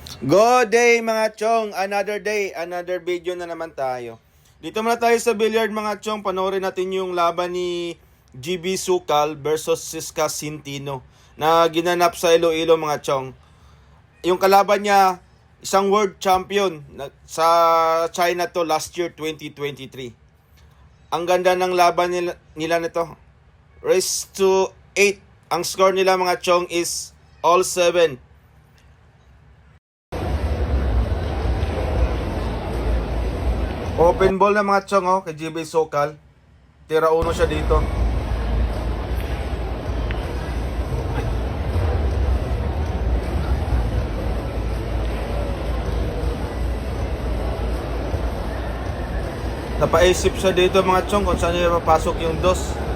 Good day mga chong, another day, another video na naman tayo. Dito muna tayo sa billiard mga chong, panoorin natin yung laban ni GB Sukal versus Siska Sintino na ginanap sa Iloilo mga chong. Yung kalaban niya, isang world champion sa China to last year 2023. Ang ganda ng laban nila nito. Race to 8. Ang score nila mga chong is all 7. Open ball na mga chong kay GB Sukal. Tira uno siya dito. Napaisip siya dito mga chong kung saan niya mapasok yung dos.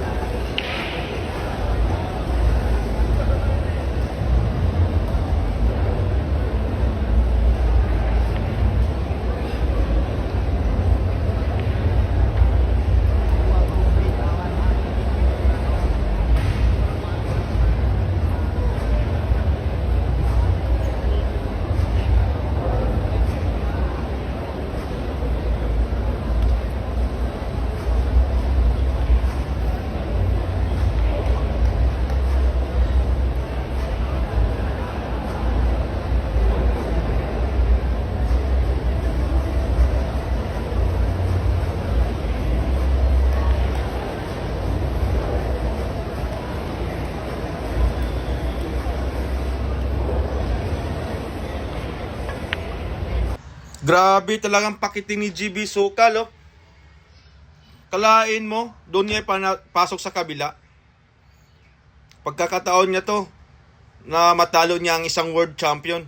Grabe talagang pakiting ni GB Sukal, oh. Kalain mo, doon niya pasok sa kabila. Pagkakataon niya to, na matalo niya ang isang world champion.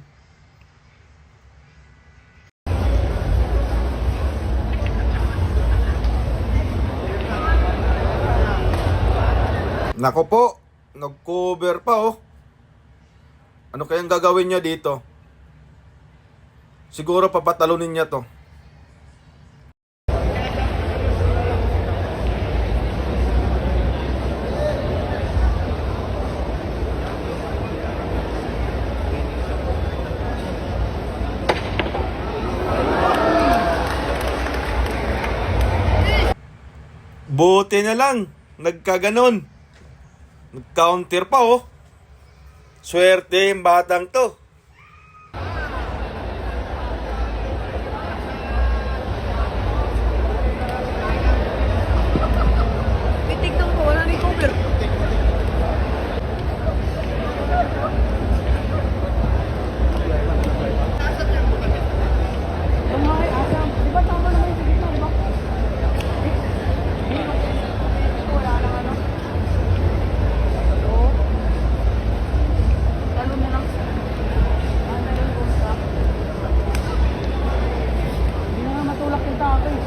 Nako po, nag-cover pa, oh. Ano kayang gagawin niya dito? Siguro papatalunin niya to. Buti na lang, nagkaganon. Nag-counter pa, oh. Swerte yung batang to. Titignan ko, wala na cover. Lumahay, asam. Di ba tama naman yung tignan, di ba? Wala na ano. Oo. Talo na lang. Ano lang kung sa. Hindi na nga matulak yung tako eh.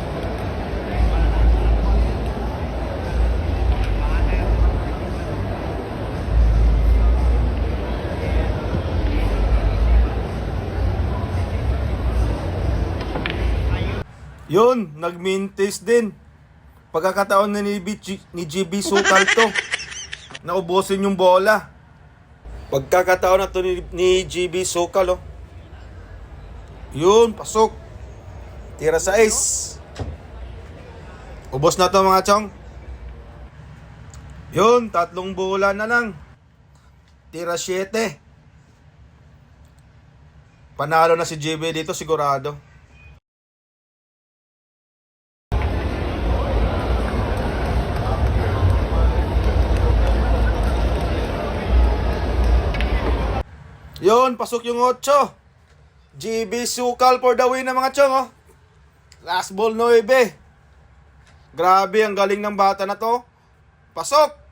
Yun, nagmintis din. Pagkakataon na ni GB Sukal to. Naubusin yung bola. Pagkakataon na to ni GB Sukal, oh. Yun, pasok. Tira sa ace. Ubos na to mga chong. Yun, 3 bola na lang. Tira 7. Panalo na si GB dito sigurado. Yun, pasok yung 8. GB Sukal for the win na mga chong, oh. Last ball 9. Grabe, ang galing ng bata na to. Pasok!